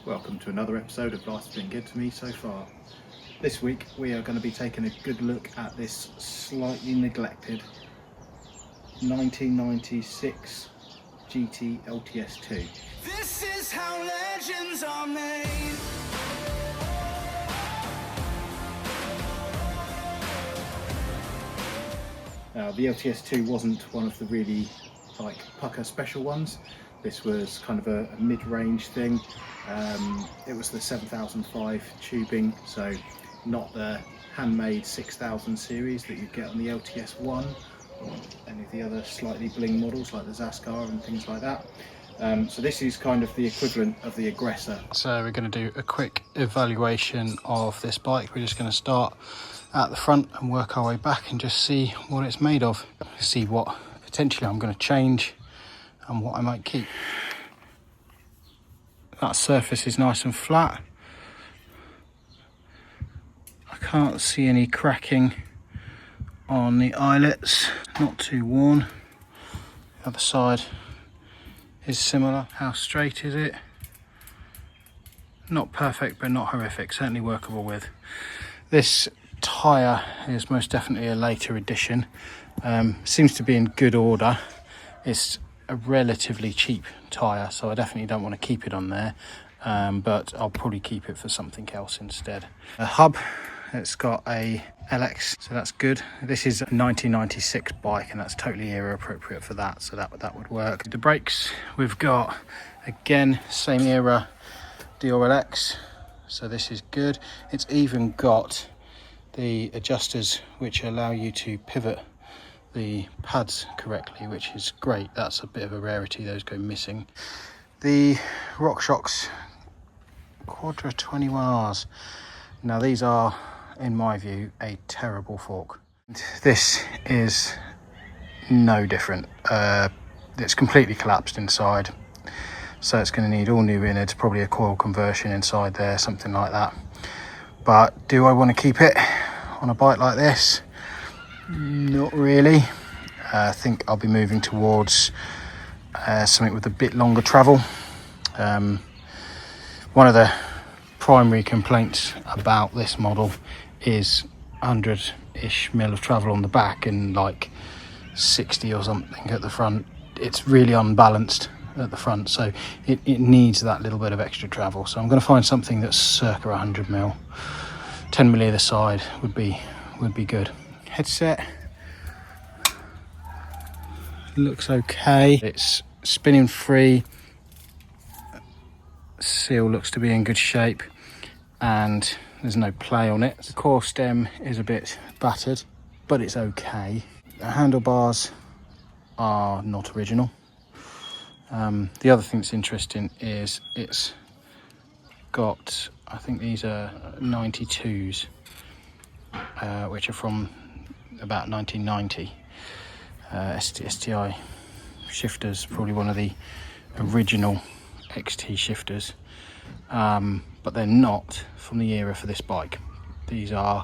Welcome to another episode of Life's Been Good to Me So Far. This week we are going to be taking a good look at this slightly neglected 1996 GT LTS 2. This is how legends are made. Now the LTS 2 wasn't one of the really pucker special ones. This was kind of a mid-range thing. It was the 7005 tubing, so not the handmade 6000 series that you get on the LTS 1 or any of the other slightly bling models like the Zaskar and things like that. So this is kind of the equivalent of the Aggressor. So we're going to do a quick evaluation of this bike. We're just going to start at the front and work our way back and just see what it's made of. See what potentially I'm going to change and what I might keep. That surface is nice and flat. I can't see any cracking on the eyelets, not too worn. The other side is similar. How straight is it? Not perfect, but not horrific, certainly workable with. This tyre is most definitely a later edition. Seems to be in good order. It's a relatively cheap tyre, so I definitely don't want to keep it on there, but I'll probably keep it for something else instead. A hub, it's got a LX, so that's good. This is a 1996 bike and that's totally era appropriate for that, so that would work. The brakes, we've got again same era Dior LX, so this is good. It's even got the adjusters which allow you to pivot the pads correctly, which is great. That's a bit of a rarity, those go missing. The RockShox Quadra 21Rs, now these are, in my view, a terrible fork. This is no different. It's completely collapsed inside, so it's going to need all new innards, probably a coil conversion inside there, something like that. But do I want to keep it on a bike like this? Not really. I think I'll be moving towards something with a bit longer travel. One of the primary complaints about this model is 100-ish mil of travel on the back and like 60 or something at the front. It's really unbalanced at the front, so it needs that little bit of extra travel. So I'm going to find something that's circa 100 mil. 10 mil either side would be good. Headset looks okay. It's spinning free. Seal looks to be in good shape and there's no play on it. The core stem is a bit battered, but it's okay. The handlebars are not original. The other thing that's interesting is it's got, I think these are 92s, which are from about 1990. STI shifters, probably one of the original XT shifters, but they're not from the era for this bike. These are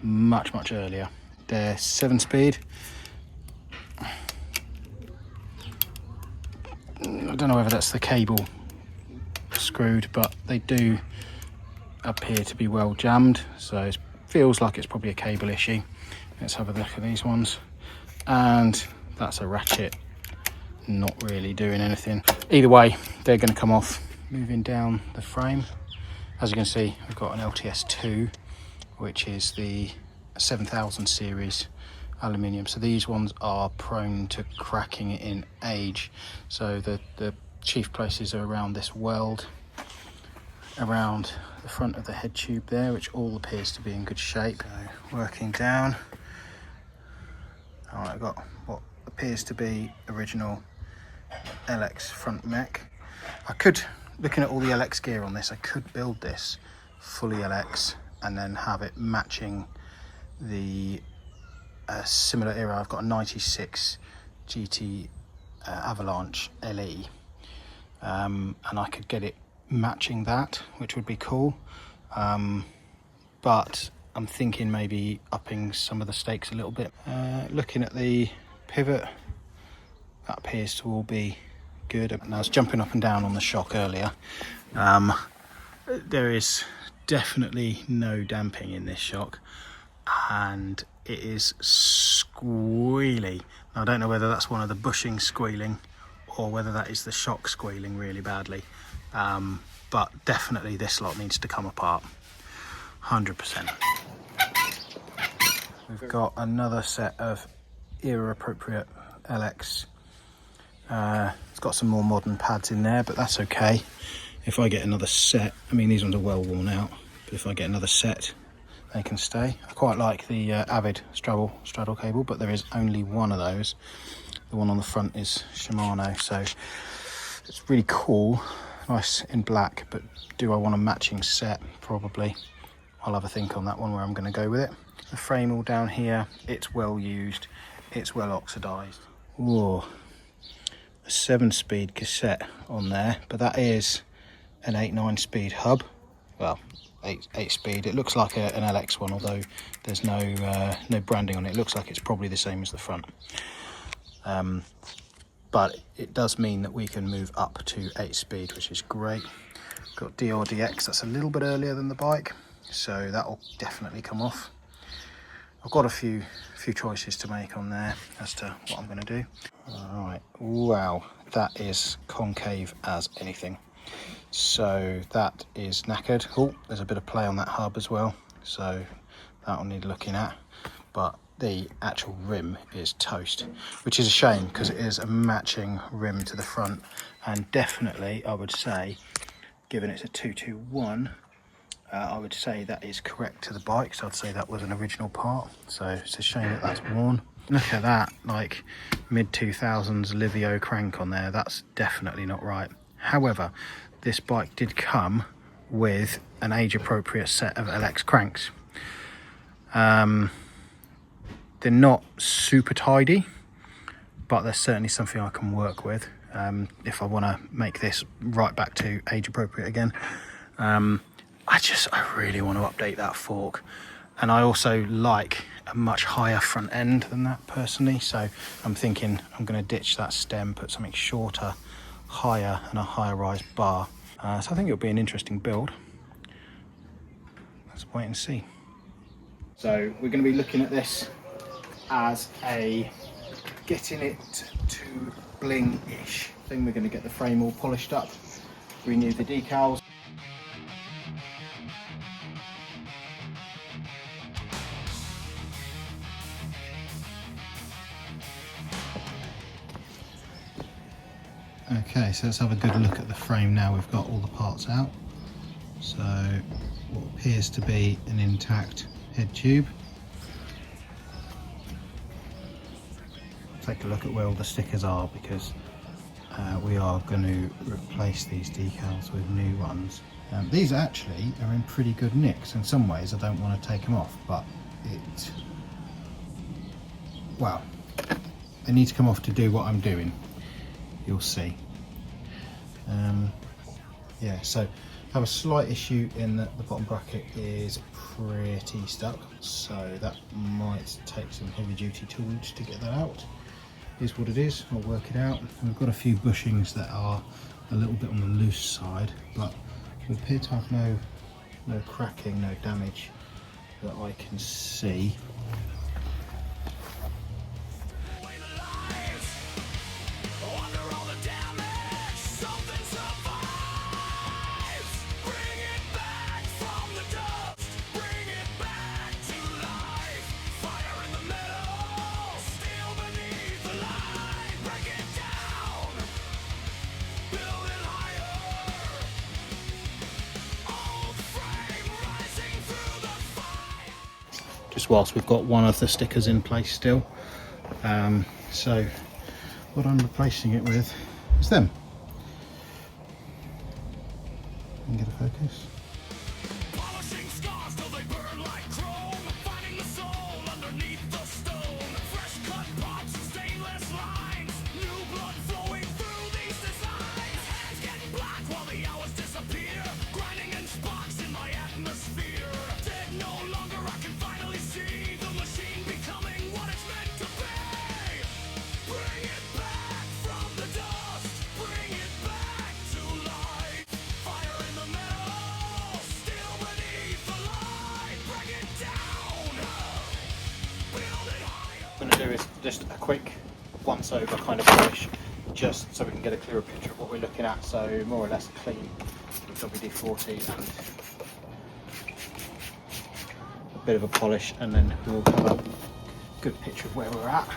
much earlier. They're 7-speed. I don't know whether that's the cable screwed, but they do appear to be well jammed, so it feels like it's probably a cable issue. Let's have a look at these ones, and that's a ratchet, not really doing anything. Either way, they're going to come off. Moving down the frame, as you can see, we've got an LTS 2, which is the 7000 series aluminium. So these ones are prone to cracking in age. So the chief places are around this weld, around the front of the head tube there, which all appears to be in good shape. So working down, all right, I've got what appears to be original LX front mech. I could, looking at all the LX gear on this, I could build this fully LX and then have it matching the similar era. I've got a 96 GT Avalanche LE, and I could get it matching that, which would be cool, but I'm thinking maybe upping some of the stakes a little bit. Looking at the pivot, that appears to all be good. And I was jumping up and down on the shock earlier. There is definitely no damping in this shock, and it is squealy. I don't know whether that's one of the bushings squealing or whether that is the shock squealing really badly, but definitely this lot needs to come apart 100%. We've got another set of era appropriate LX. It's got some more modern pads in there, but that's okay. If I get another set, I mean these ones are well worn out, but if I get another set they can stay. I quite like the Avid straddle cable, but there is only one of those. The one on the front is Shimano, so it's really cool, nice in black, but do I want a matching set? Probably. I'll have a think on that one where I'm going to go with it. The frame all down here, it's well used, it's well oxidized. Whoa, a 7-speed cassette on there, but that is an 8/9 speed hub. Well, 8 speed. It looks like an LX one, although there's no branding on it. It looks like it's probably the same as the front. But it does mean that we can move up to 8 speed, which is great. Got DRDX, that's a little bit earlier than the bike, so that'll definitely come off. I've got a few choices to make on there as to what I'm going to do. All right, wow, that is concave as anything. So that is knackered. Oh, there's a bit of play on that hub as well, so that'll need looking at. But the actual rim is toast, which is a shame because it is a matching rim to the front, and definitely I would say, given it's a 221, I would say that is correct to the bike, so I'd say that was an original part, so it's a shame that that's worn. Look at that, like mid-2000s Livio crank on there. That's definitely not right. However, this bike did come with an age-appropriate set of LX cranks. They're not super tidy, but there's certainly something I can work with if I want to make this right back to age-appropriate again. I really want to update that fork, and I also like a much higher front end than that personally, so I'm thinking I'm going to ditch that stem, put something shorter, higher, and a higher rise bar. So I think it'll be an interesting build. Let's wait and see. So we're going to be looking at this as a getting it to bling-ish thing. We're going to get the frame all polished up, renew the decals. Okay, so let's have a good look at the frame now we've got all the parts out. So what appears to be an intact head tube. Take a look at where all the stickers are, because we are going to replace these decals with new ones. These actually are in pretty good nicks. In some ways I don't want to take them off, but well, they need to come off to do what I'm doing. You'll see. Yeah, so I have a slight issue in that the bottom bracket is pretty stuck, so that might take some heavy duty tools to get that out. Is what it is, I'll work it out. And we've got a few bushings that are a little bit on the loose side, but we appear to have no cracking, no damage that I can see. Just whilst we've got one of the stickers in place still. So what I'm replacing it with is them. Can get a focus. Polishing scars till they burn like chrome, finding the soul underneath the stone. Fresh cut pots and stainless lines, new blood flowing through these designs. Hands get black while the hours disappear, grinding in sparks in my atmosphere. Dead no longer, I can finally see the machine becoming what it's meant to be. Bring it back from the dust, bring it back to life. Fire in the middle, is just a quick once over kind of polish, just so we can get a clearer picture of what we're looking at. So more or less a clean WD-40 and a bit of a polish, and then we'll have a good picture of where we're at.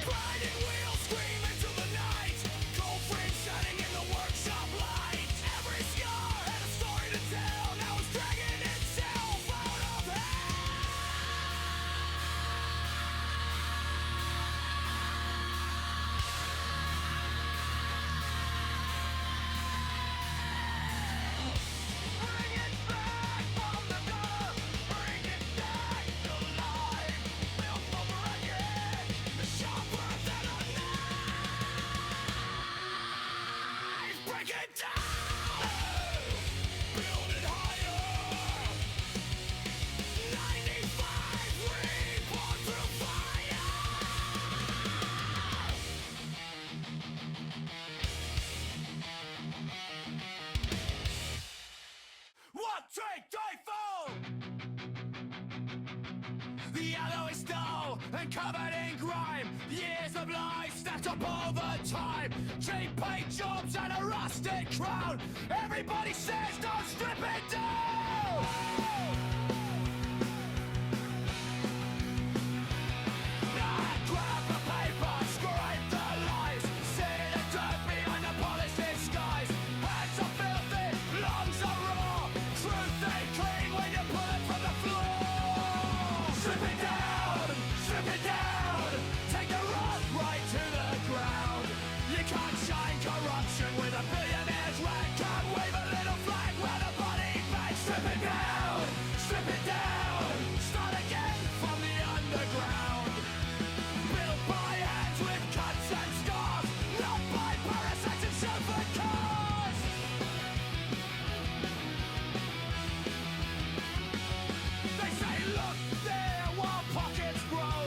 Grinding wheels scream into the night. Cold frames shining in the workshop light. Every scar had a story to tell. Now it's dragging itself out of hell. Bring it back from the dark. Bring it back to life. Built over again. The sharper than a knife. Break it down. Build it higher. 95 reborn through fire. One, two, three, four. The yellow is dull and covered in grime. Years of life stacked up over time. Cheap paint jobs and a rusted crown. Everybody says don't strip it down. Grab the paper, scrape the lies. See the dirt behind the polished disguise. Hands are filthy, lungs are raw. Truth ain't clean when you pull it from the floor. Strip it down, strip it down. Take the rug right to the ground. You can't shine corruption with a billionaire's rag. Can't wave a little flag round a body bag. Strip it down, strip it down. Start again from the underground. Built by hands with cuts and scars, not by parasites and chauffeur cars. They say look there while pockets grow.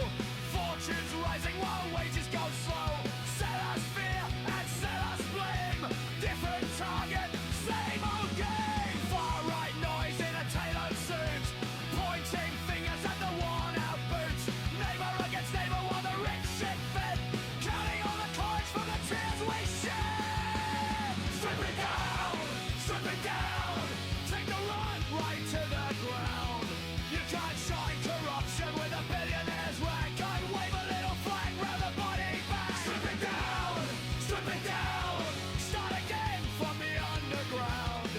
Fortunes rising while wages go slow. Sell us fear and sell us blame. Different target, same old game. Far right noise in a tailored suit, pointing fingers at the worn out boots. Neighbor against neighbor while the rich shit fed. Counting all the coins from the tears we shed. Strip it down, strip it down. Take the run right to the ground. You can't shine corruption with a billionaire's rag. Can't wave a little flag round the body bag. Strip it down, strip it down. Start again from the underground.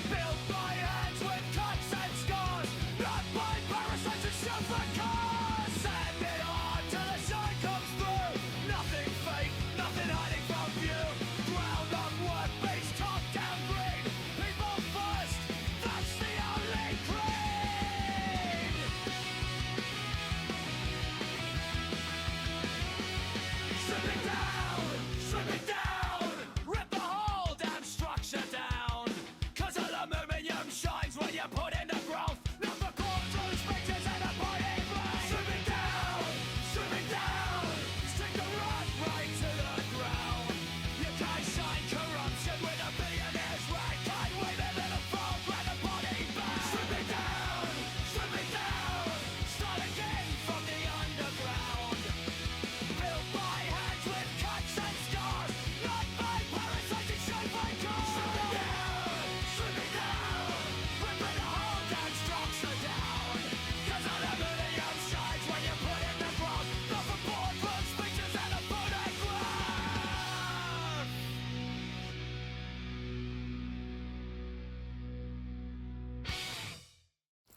Built by hands with cuts and scars, not by parasites and chauffeur cars. Sand it on till the shine comes through. Nothing fake, nothing hiding from view. Ground on work, base top down green. People first, that's the only creed. Strip it down, strip it down. Rip the whole damn structure down. 'Cause aluminum shines when you put in the growth. Not the courtrooms, pictures and a pointing blade. Strip it down, strip it down. Stick the rod right to the ground. You can't shine corruption with a billionaire's rag. Can't wave a little phone, grab a body bag. Strip it down, strip it down. Start again from the underground. Built by hands with cuts and scars, not by parasites and chauffeur cars. Strip it down, strip it down. Ripping the whole damn structure down. 'Cause aluminum shines when you put in the ground. Not for boardrooms, pictures and a photograph.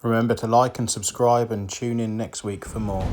Remember to like and subscribe and tune in next week for more.